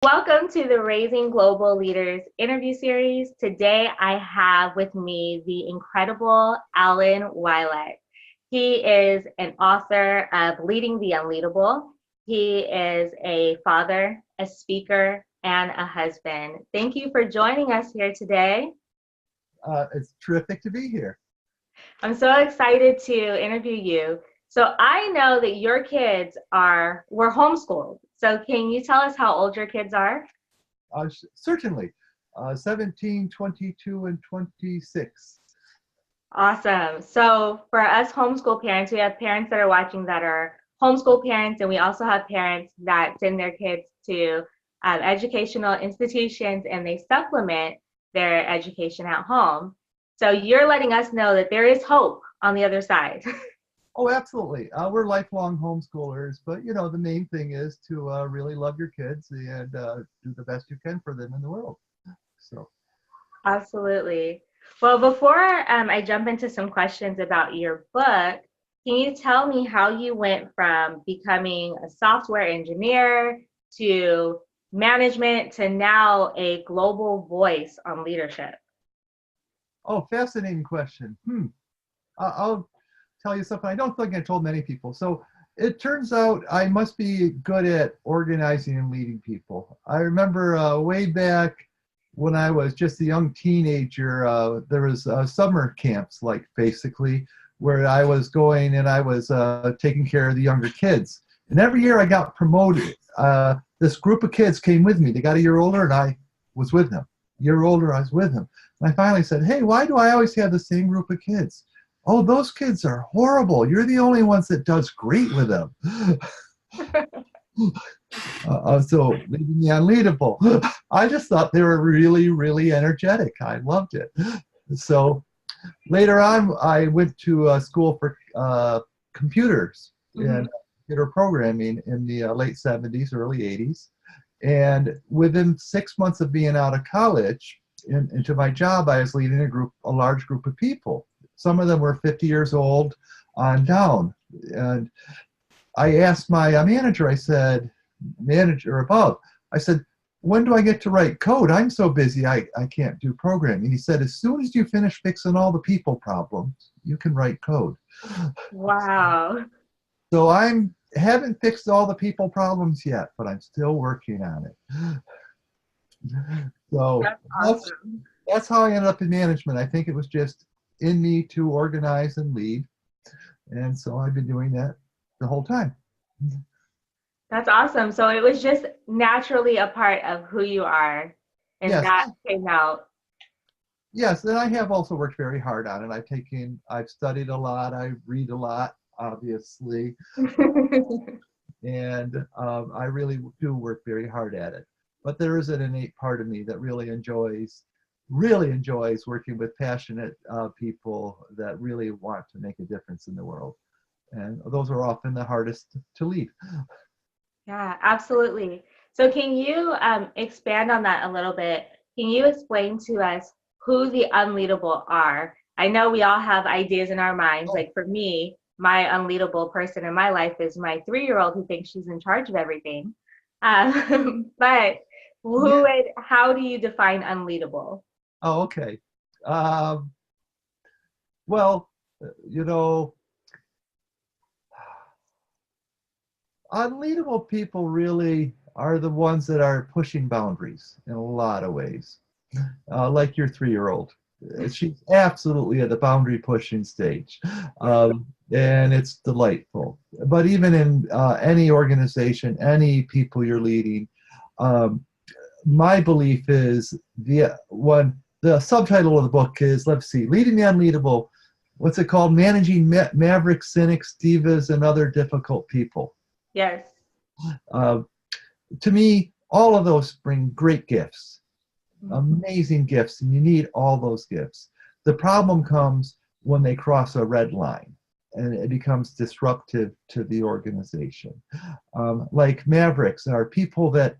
Welcome to the Raising Global Leaders interview series. Today I have with me the incredible Alan Willett. He is an author of Leading the Unleadable. He is a father, a speaker, and a husband. Thank you for joining us here today. It's terrific to be here. I'm so excited to interview you. So I know that your kids were homeschooled. So can you tell us how old your kids are? Certainly. 17, 22, and 26. Awesome. So for us homeschool parents, we have parents that are watching that are homeschool parents, and we also have parents that send their kids to educational institutions and they supplement their education at home. So you're letting us know that there is hope on the other side. Oh, absolutely. We're lifelong homeschoolers, but the main thing is to really love your kids and do the best you can for them in the world. So. Absolutely. Well, before I jump into some questions about your book, can you tell me how you went from becoming a software engineer to management to now a global voice on leadership? Oh, fascinating question. I'll tell you something I don't think I told many people. So it turns out I must be good at organizing and leading people. I remember way back when I was just a young teenager, there was summer camps, like basically, where I was going and I was taking care of the younger kids. And every year I got promoted. This group of kids came with me. They got a year older and I was with them. A year older, I was with them. And I finally said, hey, why do I always have the same group of kids? Oh, those kids are horrible. You're the only ones that does great with them. So Leading the Unleadable. I just thought they were really, really energetic. I loved it. So later on, I went to school for computers and computer programming in the late 70s, early 80s. And within 6 months of being out of college, into my job, I was leading a large group of people. Some of them were 50 years old on down. And I asked my manager, I said, manager above, I said, when do I get to write code? I'm so busy, I can't do programming. He said, as soon as you finish fixing all the people problems, you can write code. Wow. So I haven't fixed all the people problems yet, but I'm still working on it. So That's awesome. that's how I ended up in management. I think it was just in me to organize and lead. And so I've been doing that the whole time. That's awesome. So it was just naturally a part of who you are, and Yes. that came out. Yes, and I have also worked very hard on it. I've studied a lot. I read a lot, obviously. And I really do work very hard at it. But there is an innate part of me that really enjoys working with passionate people that really want to make a difference in the world. And those are often the hardest to lead. Yeah, absolutely. So can you expand on that a little bit? Can you explain to us who the unleadable are? I know we all have ideas in our minds. Like for me, my unleadable person in my life is my 3-year-old who thinks she's in charge of everything. But how do you define unleadable? Oh, okay. Well, unleadable people really are the ones that are pushing boundaries in a lot of ways. Like your 3-year-old. She's absolutely at the boundary pushing stage. And it's delightful. But even in any organization, any people you're leading, my belief is the subtitle of the book is, let's see, Leading the Unleadable. What's it called? Managing Mavericks, Cynics, Divas, and Other Difficult People. Yes. To me, all of those bring great gifts, amazing gifts, and you need all those gifts. The problem comes when they cross a red line and it becomes disruptive to the organization. Like Mavericks are people that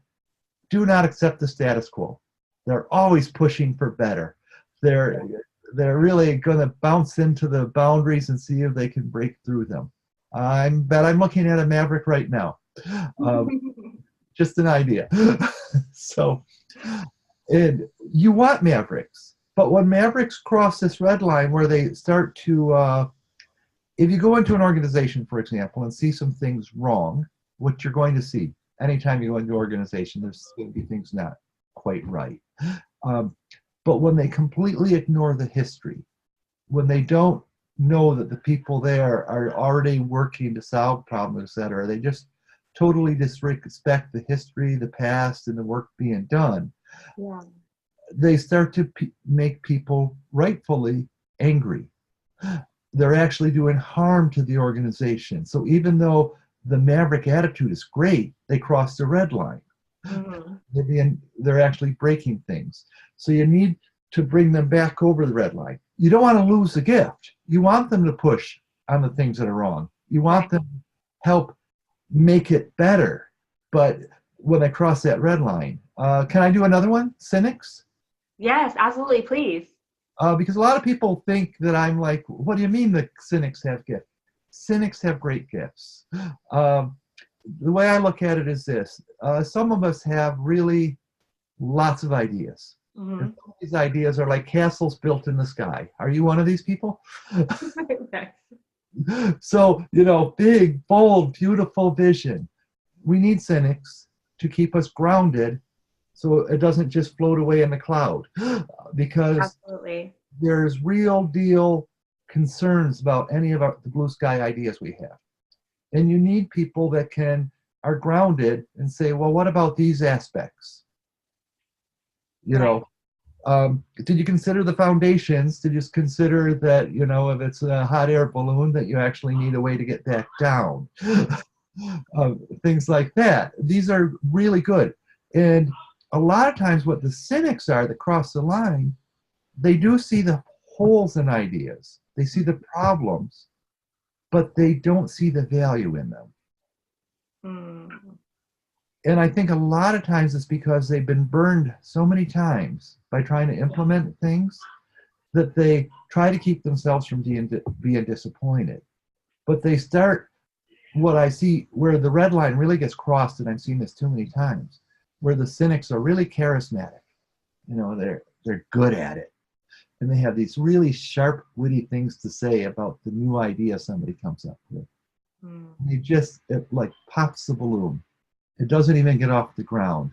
do not accept the status quo. They're always pushing for better. They're really going to bounce into the boundaries and see if they can break through them. I bet I'm looking at a Maverick right now. Just an idea. So, and you want Mavericks, but when Mavericks cross this red line where they start to, if you go into an organization, for example, and see some things wrong, what you're going to see anytime you go into an organization, there's going to be things not quite right. But when they completely ignore the history, when they don't know that the people there are already working to solve problems, et cetera, they just totally disrespect the history, the past, and the work being done. Yeah. They start to make people rightfully angry. They're actually doing harm to the organization. So even though the Maverick attitude is great, they cross the red line. Mm-hmm. They're actually breaking things. So you need to bring them back over the red line. You don't want to lose the gift. You want them to push on the things that are wrong. You want them to help make it better. But when they cross that red line, can I do another one? Cynics? Yes, absolutely, please. Because a lot of people think that I'm like, what do you mean the cynics have gifts? Cynics have great gifts. The way I look at it is this. Some of us have really lots of ideas. Mm-hmm. And some of these ideas are like castles built in the sky. Are you one of these people? So, big, bold, beautiful vision. We need cynics to keep us grounded so it doesn't just float away in the cloud. Because absolutely, there's real deal concerns about any of the blue sky ideas we have. And you need people that are grounded and say, well, what about these aspects? Did you consider the foundations? Did you consider that, if it's a hot air balloon, that you actually need a way to get back down? Things like that. These are really good. And a lot of times what the cynics are that cross the line, they do see the holes in ideas. They see the problems, but they don't see the value in them. And I think a lot of times it's because they've been burned so many times by trying to implement things that they try to keep themselves from being disappointed. But they start, what I see, where the red line really gets crossed, and I've seen this too many times, where the cynics are really charismatic. They're good at it. And they have these really sharp, witty things to say about the new idea somebody comes up with. It like pops the balloon. It doesn't even get off the ground.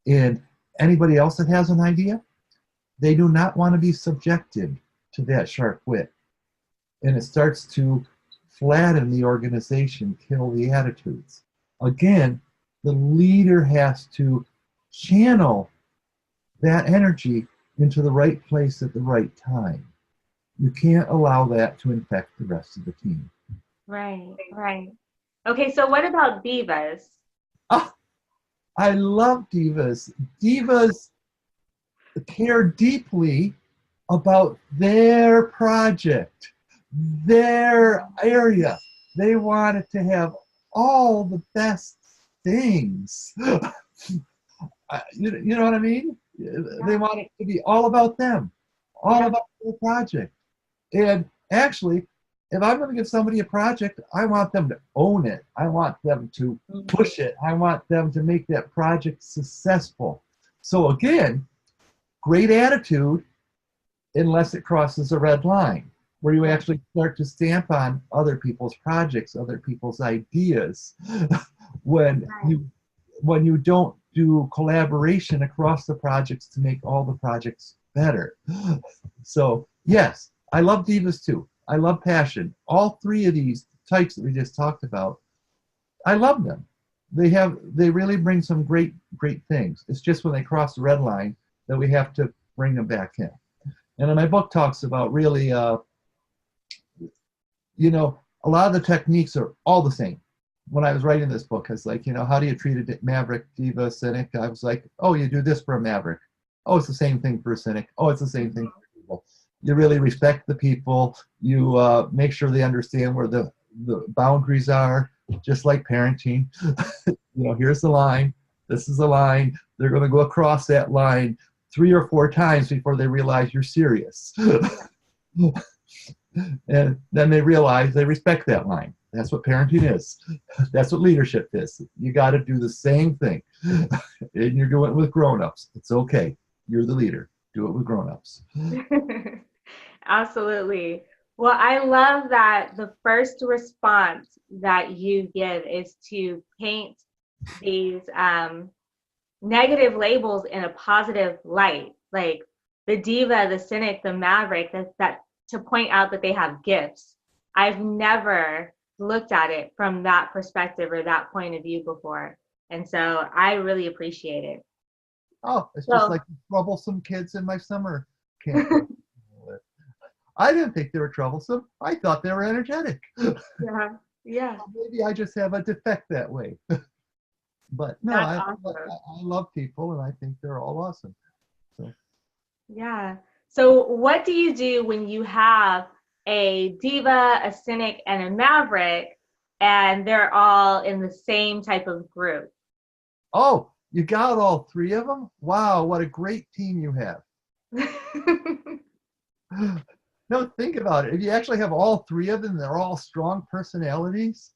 And anybody else that has an idea, they do not want to be subjected to that sharp wit. And it starts to flatten the organization, kill the attitudes. Again, the leader has to channel that energy into the right place at the right time. You can't allow that to infect the rest of the team. Right. Okay, so what about divas? I love divas. Divas care deeply about their project, their area. They want it to have all the best things. You know what I mean? They want it to be all about them, all about their project. And actually, if I'm going to give somebody a project, I want them to own it. I want them to push it. I want them to make that project successful. So again, great attitude unless it crosses a red line, where you actually start to stamp on other people's projects, other people's ideas. When you don't do collaboration across the projects to make all the projects better. So yes, I love divas too. I love passion. All three of these types that we just talked about, I love them. They really bring some great things. It's just when they cross the red line that we have to bring them back in. And then my book talks about really, a lot of the techniques are all the same. When I was writing this book, I was like, how do you treat a Maverick, Diva, Cynic? I was like, oh, you do this for a Maverick. Oh, it's the same thing for a Cynic. Oh, it's the same thing for people. You really respect the people. You make sure they understand where the boundaries are, just like parenting. Here's the line. This is the line. They're going to go across that line 3 or 4 times before they realize you're serious. And then they realize they respect that line. That's what parenting is. That's what leadership is. You got to do the same thing. And you're doing it with grown-ups. It's okay. You're the leader. Do it with grown-ups. Absolutely. Well, I love that the first response that you give is to paint these negative labels in a positive light, like the diva, the cynic, the maverick, that to point out that they have gifts. I've never looked at it from that perspective or that point of view before. And so I really appreciate it. Oh, it's just like troublesome kids in my summer camp. I didn't think they were troublesome. I thought they were energetic. Yeah, yeah. Maybe I just have a defect that way. But no, Awesome. I love people, and I think they're all awesome. So. Yeah. So what do you do when you have a diva, a cynic, and a maverick, and they're all in the same type of group? Oh, you got all three of them? Wow, what a great team you have. No, think about it. If you actually have all three of them, they're all strong personalities.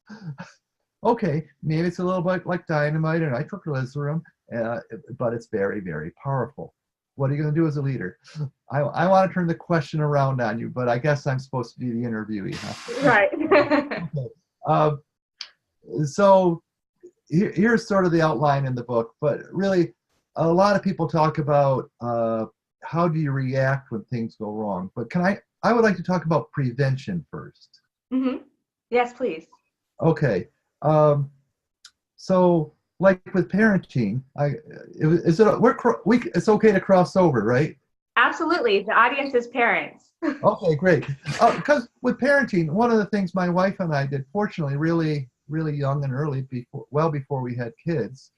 Okay, maybe it's a little bit like dynamite or nitroglycerin, but it's very, very powerful. What are you going to do as a leader? I want to turn the question around on you, but I guess I'm supposed to be the interviewee, huh? Right. Okay. So here's sort of the outline in the book, but really a lot of people talk about how do you react when things go wrong. But I would like to talk about prevention first. Mm-hmm. Yes, please. Okay. So like with parenting, it's okay to cross over, right? Absolutely. The audience is parents. Okay, great. Because with parenting, one of the things my wife and I did, fortunately, really, really young and early, before we had kids,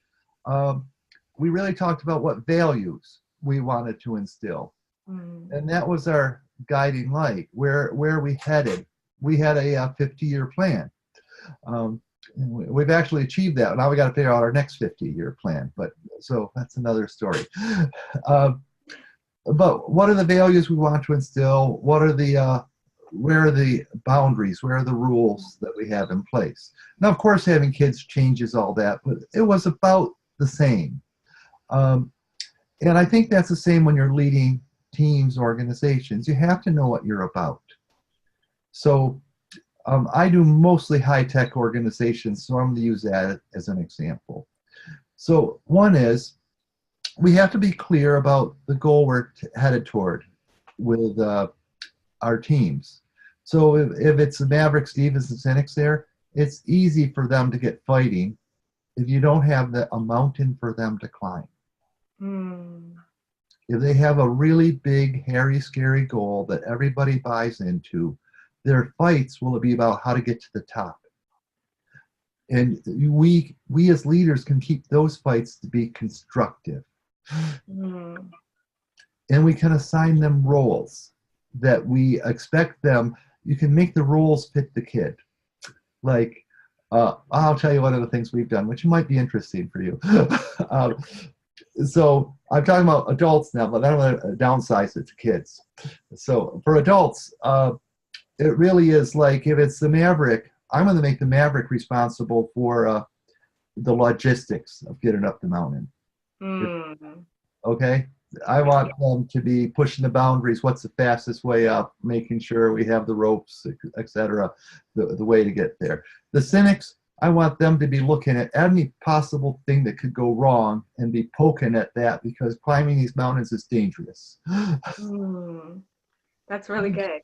we really talked about what values we wanted to instill. And that was our guiding light, where we headed. We had a 50-year plan. We've actually achieved that. Now we got to figure out our next 50-year plan. But so that's another story. But what are the values we want to instill? What are where are the boundaries? Where are the rules that we have in place? Now, of course, having kids changes all that, but it was about the same. And I think that's the same when you're leading teams, organizations. You have to know what you're about. So I do mostly high-tech organizations, so I'm going to use that as an example. So one is, we have to be clear about the goal we're headed toward with our teams. So if it's the Mavericks, Divas, and Cynics there, it's easy for them to get fighting if you don't have a mountain for them to climb. If they have a really big, hairy, scary goal that everybody buys into, their fights will be about how to get to the top. And we as leaders can keep those fights to be constructive. And we can assign them roles that we expect them. You can make the roles fit the kid. Like, I'll tell you one of the things we've done, which might be interesting for you. So I'm talking about adults now, but I don't want to downsize it to kids. So for adults, it really is like, if it's the Maverick, I'm going to make the Maverick responsible for the logistics of getting up the mountain. Okay? I want them to be pushing the boundaries. What's the fastest way up? Making sure we have the ropes, etc. The way to get there. The Cynics, I want them to be looking at any possible thing that could go wrong and be poking at that, because climbing these mountains is dangerous. That's really good.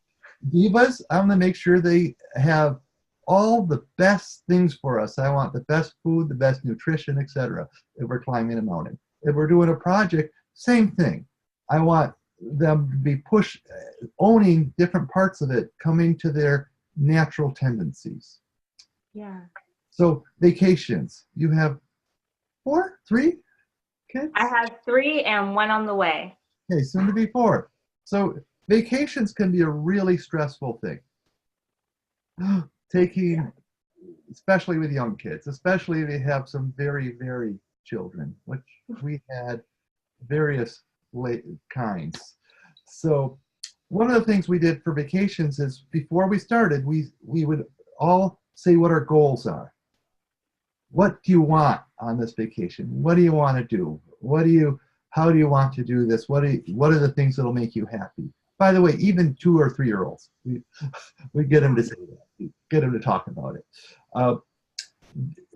Divas, I'm going to make sure they have all the best things for us. I want the best food, the best nutrition, etc. if we're climbing a mountain. If we're doing a project, same thing. I want them to be owning different parts of it, coming to their natural tendencies. Yeah. So vacations, you have 3 kids? I have 3 and 1 on the way. Okay, soon to be 4. So vacations can be a really stressful thing. Especially with young kids, especially if they have some very, very children, which we had various kinds. So one of the things we did for vacations is, before we started, we would all say what our goals are. What do you want on this vacation? What do you want to do? How do you want to do this? What are the things that'll make you happy? By the way, even 2 or 3 year olds, we get them to say that. We get them to talk about it.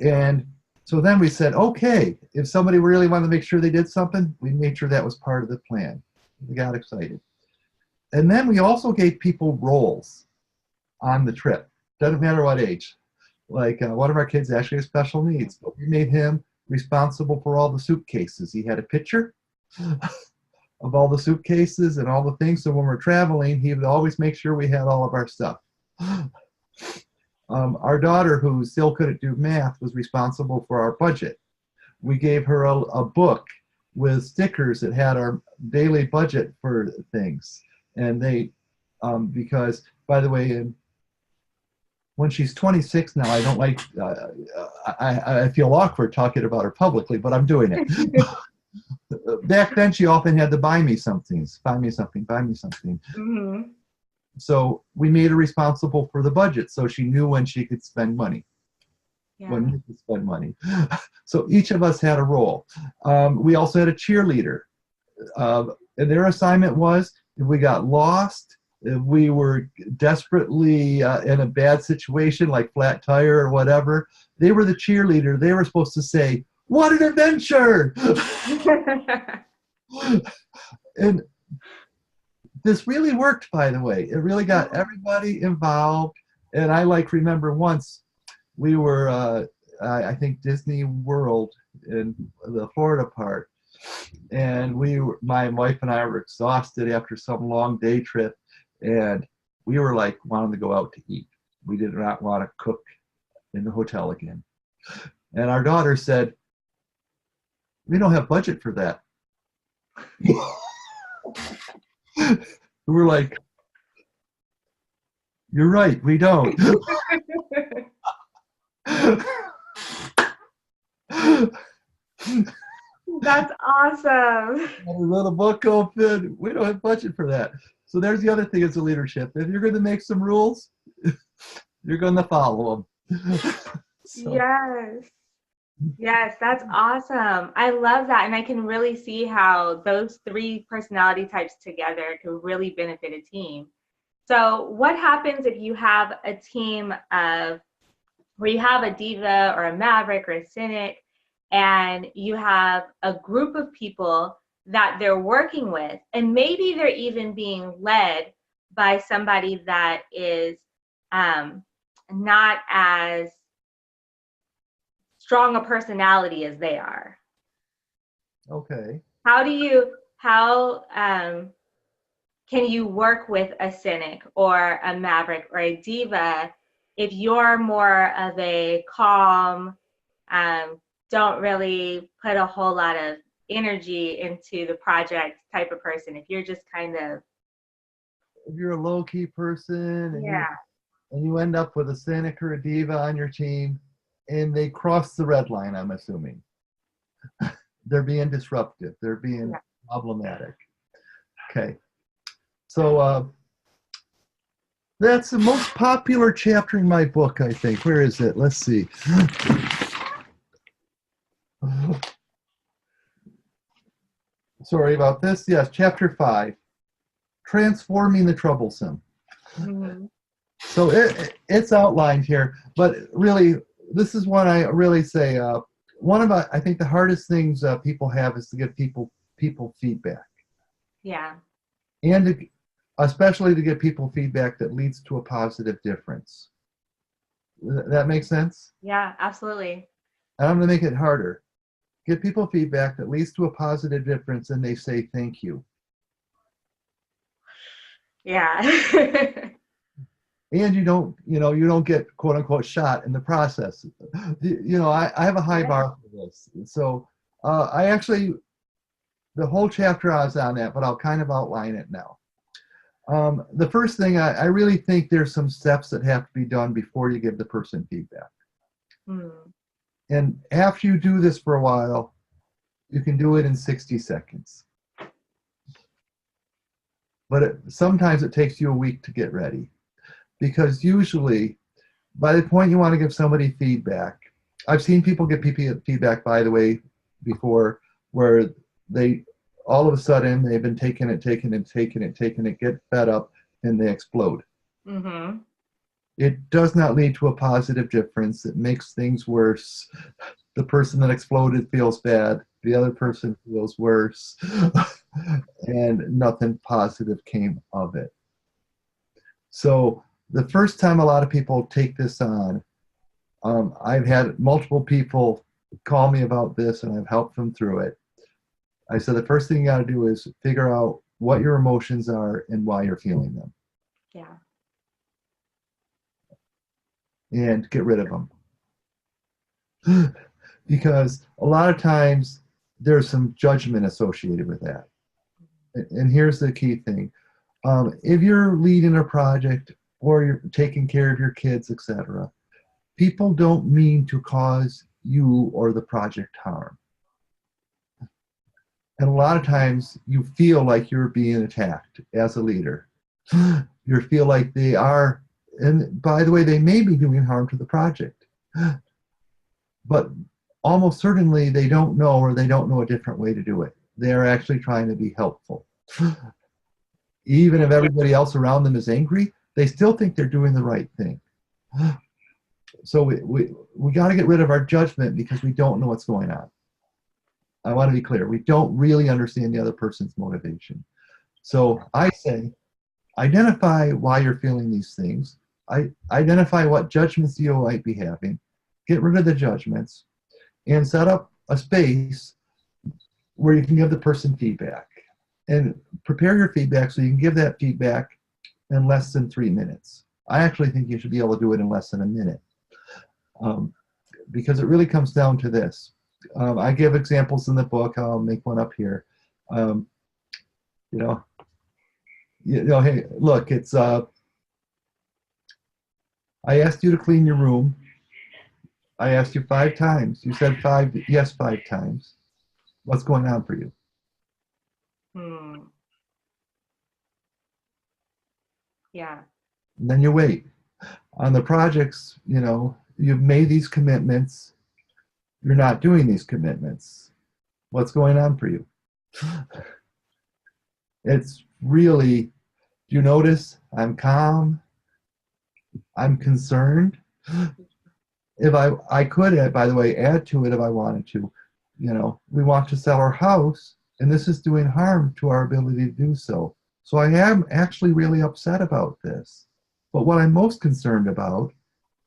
And so then we said, okay, if somebody really wanted to make sure they did something, we made sure that was part of the plan. We got excited. And then we also gave people roles on the trip. Doesn't matter what age. Like one of our kids actually has special needs, but we made him responsible for all the suitcases. He had a picture of all the suitcases and all the things. So when we're traveling, he would always make sure we had all of our stuff. Our daughter, who still couldn't do math, was responsible for our budget. We gave her a book with stickers that had our daily budget for things. And they, because, by the way, when she's 26 now, I don't like, I feel awkward talking about her publicly, but I'm doing it. Back then, she often had to buy me something, buy me something. Mm-hmm. So we made her responsible for the budget, so she knew when she could spend money. Yeah. When we could spend money. So each of us had a role. We also had a cheerleader. And their assignment was, if we got lost, if we were desperately in a bad situation, like flat tire or whatever, they were the cheerleader. They were supposed to say, "What an adventure!" And this really worked, by the way. It really got everybody involved. And I remember once we were, I think Disney World in the Florida part, and my wife and I were exhausted after some long day trip, and we were wanting to go out to eat. We did not want to cook in the hotel again. And our daughter said, "We don't have budget for that." We were like, "You're right, we don't." That's awesome. A little book open. We don't have budget for that. So there's the other thing as a leadership. If you're going to make some rules, you're going to follow them. So. Yes, that's awesome. I love that. And I can really see how those 3 personality types together can really benefit a team. So what happens if you have a team of where you have a diva or a maverick or a cynic, and you have a group of people that they're working with, and maybe they're even being led by somebody that is not as strong a personality as they are. Okay. How can you work with a cynic or a maverick or a diva if you're more of a calm, don't really put a whole lot of energy into the project type of person? If you're just kind of, if you're a low-key person and, yeah, and you end up with a cynic or a diva on your team, and they cross the red line, I'm assuming. They're being disruptive. They're being problematic. Okay. So that's the most popular chapter in my book, I think. Where is it? Let's see. Sorry about this. Yes, chapter 5, Transforming the Troublesome. Mm-hmm. So it's outlined here, but really, this is what I really say. One of I think the hardest things people have is to give people feedback. Yeah. And especially to give people feedback that leads to a positive difference. That makes sense? Yeah, absolutely. And I'm going to make it harder. Give people feedback that leads to a positive difference, and they say thank you. Yeah. And you don't get quote unquote shot in the process. I have a high bar for this. So I actually, the whole chapter I was on that, but I'll kind of outline it now. The first thing, I really think there's some steps that have to be done before you give the person feedback. And after you do this for a while, you can do it in 60 seconds. But sometimes it takes you a week to get ready. Because usually by the point you want to give somebody feedback, I've seen people give feedback, by the way, before, where they all of a sudden they've been taking it, get fed up, and they explode. Mm-hmm. It does not lead to a positive difference. It makes things worse. The person that exploded feels bad. The other person feels worse. And nothing positive came of it. So the first time a lot of people take this on, I've had multiple people call me about this, and I've helped them through it. I said the first thing you got to do is figure out what your emotions are and why you're feeling them. Yeah. And get rid of them. Because a lot of times there's some judgment associated with that. And here's the key thing. If you're leading a project or you're taking care of your kids, etc., people don't mean to cause you or the project harm. And a lot of times you feel like you're being attacked as a leader. You feel like they are, and by the way, they may be doing harm to the project. But almost certainly they don't know, or they don't know a different way to do it. They're actually trying to be helpful. Even if everybody else around them is angry, they still think they're doing the right thing. So we got to get rid of our judgment, because we don't know what's going on. I want to be clear. We don't really understand the other person's motivation. So I say, identify why you're feeling these things. Identify what judgments you might be having. Get rid of the judgments, and set up a space where you can give the person feedback. And prepare your feedback so you can give that feedback in less than 3 minutes. I actually think you should be able to do it in less than a minute. Because it really comes down to this. I give examples in the book. I'll make one up here. Hey, look, it's I asked you to clean your room. I asked you 5 times. You said 5 times. What's going on for you? Yeah. And then you wait. On the projects, you've made these commitments. You're not doing these commitments. What's going on for you? It's really, do you notice I'm calm? I'm concerned. If I could, by the way, add to it if I wanted to. We want to sell our house, and this is doing harm to our ability to do so. So I am actually really upset about this. But what I'm most concerned about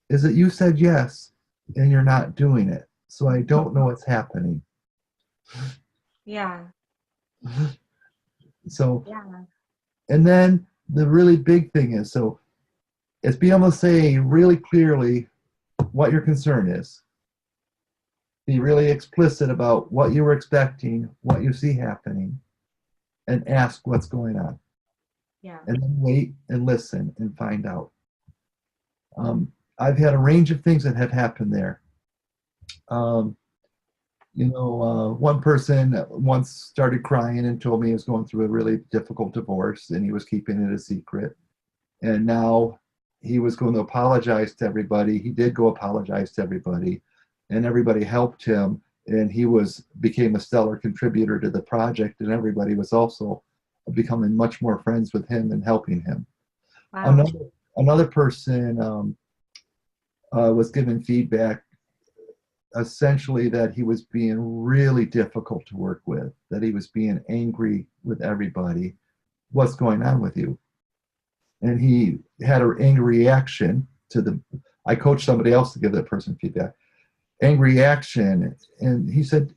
is that you said yes, and you're not doing it. So I don't know what's happening. Yeah. So, yeah. And then the really big thing is being able to say really clearly what your concern is. Be really explicit about what you were expecting, what you see happening, and ask what's going on. Yeah. And then wait and listen and find out. I've had a range of things that have happened there. One person once started crying and told me he was going through a really difficult divorce, and he was keeping it a secret. And now he was going to apologize to everybody. He did go apologize to everybody, and everybody helped him, and he became a stellar contributor to the project, and everybody was also becoming much more friends with him and helping him. Wow. Another person was given feedback, essentially that he was being really difficult to work with, that he was being angry with everybody. What's going on with you? And he had an angry reaction I coached somebody else to give that person feedback. Angry reaction. And he said,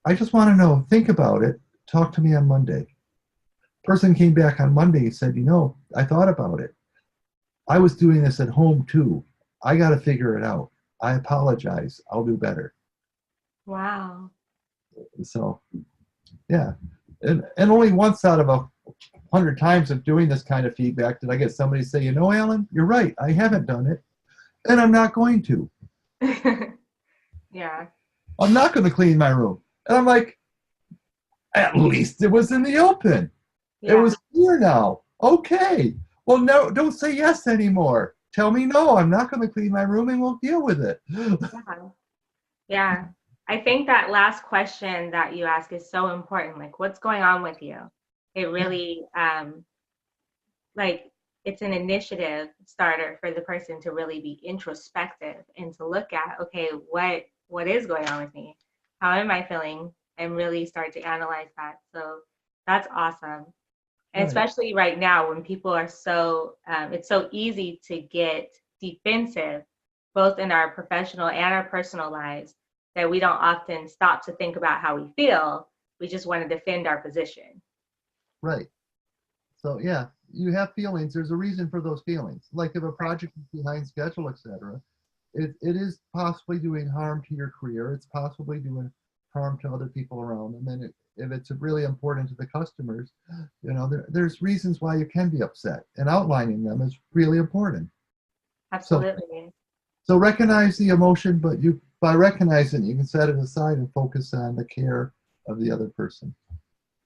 I just want to know, think about it, talk to me on Monday. Person came back on Monday, he said, I thought about it. I was doing this at home too. I got to figure it out. I apologize. I'll do better. Wow. So, yeah. And only once out of 100 times of doing this kind of feedback did I get somebody say, Alan, you're right. I haven't done it. And I'm not going to. Yeah. I'm not going to clean my room. And I'm like, at least it was in the open. Yeah. It was clear now. Okay. Well, no, don't say yes anymore. tell me no, I'm not going to clean my room and we'll deal with it. Yeah. Yeah. I think that last question that you ask is so important. Like, what's going on with you? It really, like, it's an initiative starter for the person to really be introspective and to look at, okay, what is going on with me? How am I feeling? And really start to analyze that. So that's awesome. And Right. especially right now when people are so, it's so easy to get defensive, both in our professional and our personal lives, that we don't often stop to think about how we feel. We just want to defend our position. Right. So yeah, you have feelings. There's a reason for those feelings. Like if a project is behind schedule, etc., it is possibly doing harm to your career. It's possibly doing harm to other people around. And then if it's really important to the customers, there's reasons why you can be upset, and outlining them is really important. So Absolutely. so recognize the emotion, but by recognizing it, you can set it aside and focus on the care of the other person.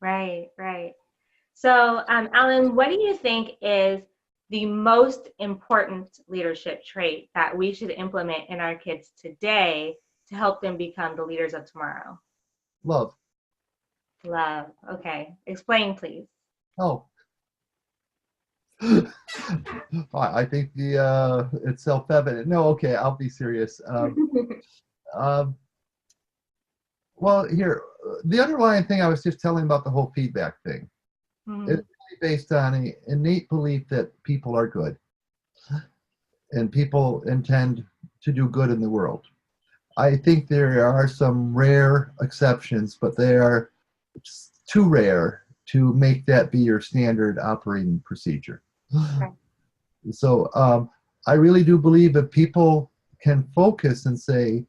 Right, right. So, Alan, what do you think is the most important leadership trait that we should implement in our kids today to help them become the leaders of tomorrow? Love. Love. Okay. Explain, please. Oh, I think it's self-evident. No, okay, I'll be serious. Um, well, here, the underlying thing I was just telling about the whole feedback thing. It's Mhm. really based on an innate belief that people are good and people intend to do good in the world. I think there are some rare exceptions, but they are too rare to make that be your standard operating procedure. Okay. So I really do believe that people can focus and say,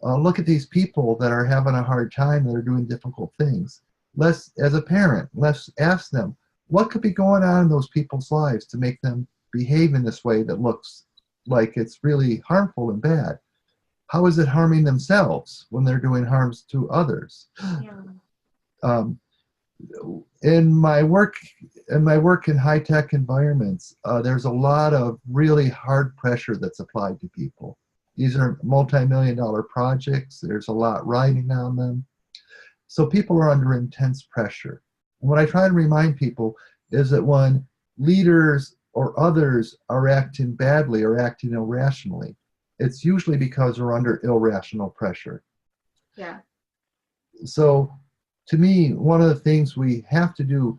look at these people that are having a hard time, that are doing difficult things. As a parent, let's ask them, what could be going on in those people's lives to make them behave in this way that looks like it's really harmful and bad? How is it harming themselves when they're doing harms to others? Yeah. Um, in my work in high-tech environments, there's a lot of really hard pressure that's applied to people. These are multi-million-dollar projects. There's a lot riding on them. So people are under intense pressure. And what I try to remind people is that when leaders or others are acting badly or acting irrationally, it's usually because they're under irrational pressure. Yeah. So to me, one of the things we have to do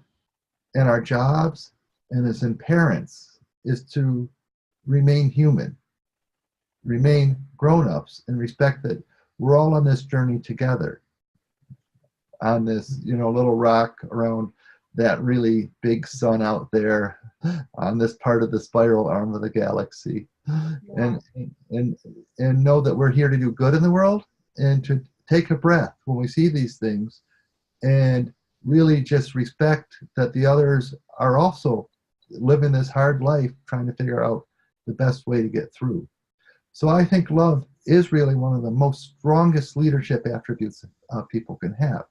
in our jobs and as in parents is to remain human, remain grown-ups, and respect that we're all on this journey together, on this little rock around that really big sun out there, on this part of the spiral arm of the galaxy, Yeah. and know that we're here to do good in the world, and to take a breath when we see these things, and really just respect that the others are also living this hard life trying to figure out the best way to get through. So I think love is really one of the most strongest leadership attributes people can have.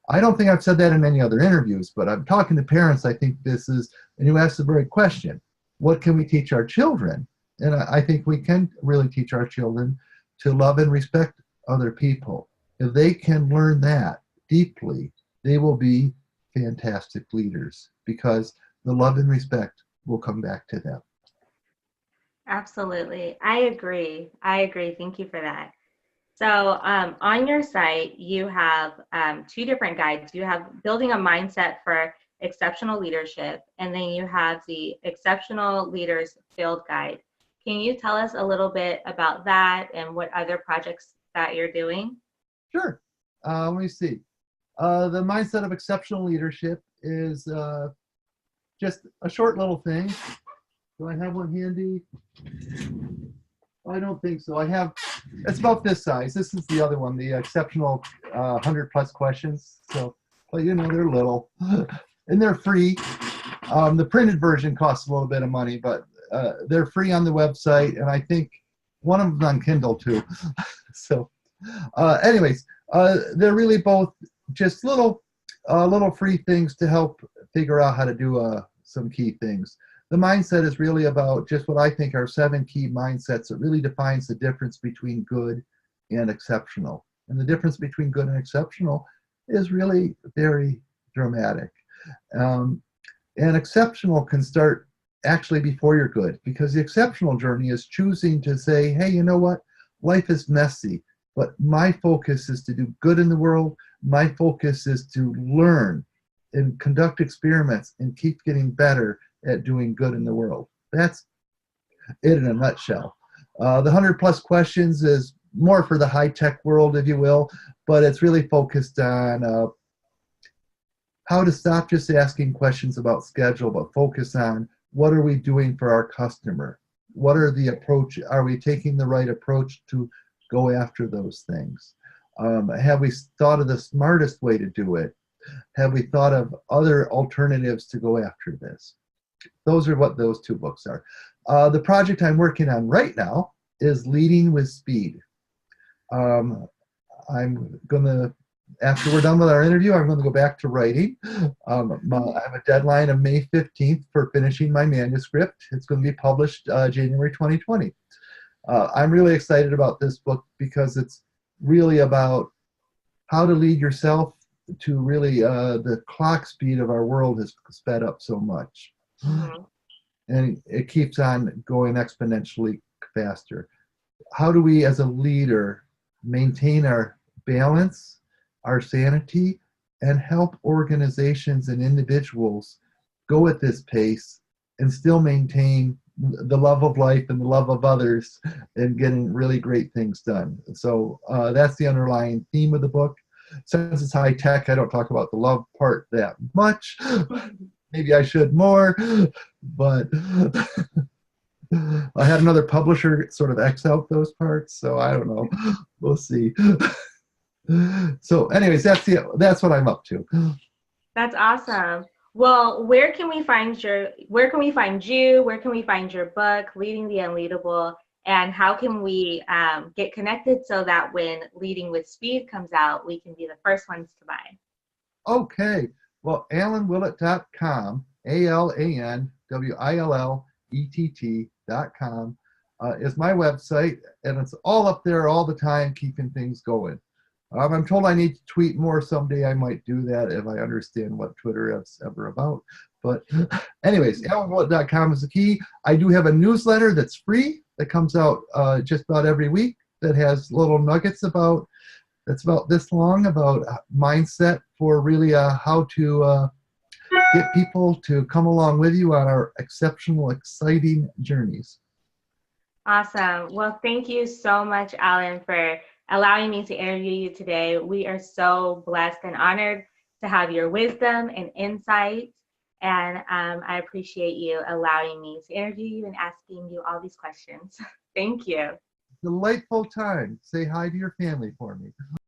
I don't think I've said that in any other interviews, but I'm talking to parents. I think this is, and you asked the very question, what can we teach our children? And I think we can really teach our children to love and respect other people. If they can learn that deeply, they will be fantastic leaders, because the love and respect will come back to them. Absolutely. I agree. I agree. Thank you for that. So on your site, you have two different guides. You have building a mindset for exceptional leadership, and then you have the exceptional leaders field guide. Can you tell us a little bit about that and what other projects that you're doing? Sure. Let me see. The mindset of exceptional leadership is just a short little thing. Do I have one handy? I don't think so. It's about this size. This is the other one, the exceptional 100+ questions. So, but they're little and they're free. The printed version costs a little bit of money, but they're free on the website, and I think one of them's on Kindle too. So, anyways, they're really both just little free things to help figure out how to do some key things. the mindset is really about just what I think are 7 key mindsets that really defines the difference between good and exceptional. And the difference between good and exceptional is really very dramatic. Um, and exceptional can start actually before you're good, because the exceptional journey is choosing to say, hey, you know what? Life is messy, but my focus is to do good in the world. My focus is to learn and conduct experiments and keep getting better at doing good in the world. That's it in a nutshell. The 100+ questions is more for the high-tech world, if you will, but it's really focused on how to stop just asking questions about schedule, but focus on what are we doing for our customer? What are the approach? Are we taking the right approach to go after those things? Have we thought of the smartest way to do it? Have we thought of other alternatives to go after this? Those are what those 2 books are. The project I'm working on right now is Leading with Speed. I'm going to, after we're done with our interview, I'm going to go back to writing. I have a deadline of May 15th for finishing my manuscript. It's going to be published January 2020. I'm really excited about this book because it's really about how to lead yourself to really the clock speed of our world has sped up so much. Mm-hmm. And it keeps on going exponentially faster. How do we as a leader maintain our balance, our sanity, and help organizations and individuals go at this pace and still maintain the love of life and the love of others and getting really great things done? So that's the underlying theme of the book. Since it's high tech, I don't talk about the love part that much. Maybe I should more, but I had another publisher sort of X out those parts, so I don't know. We'll see. So anyways, that's what I'm up to. That's awesome. Well, where can we find you? Where can we find your book, Leading the Unleadable, and how can we get connected so that when Leading with Speed comes out, we can be the first ones to buy? Okay. Well, alanwillett.com, AlanWillett.com is my website, and it's all up there all the time, keeping things going. I'm told I need to tweet more someday. I might do that if I understand what Twitter is ever about. But anyways, alanwillett.com is the key. I do have a newsletter that's free that comes out just about every week that has little nuggets that's about this long, about mindset for really how to get people to come along with you on our exceptional, exciting journeys. Awesome. Well, thank you so much, Alan, for allowing me to interview you today. We are so blessed and honored to have your wisdom and insight. And I appreciate you allowing me to interview you and asking you all these questions. Thank you. Delightful time. Say hi to your family for me.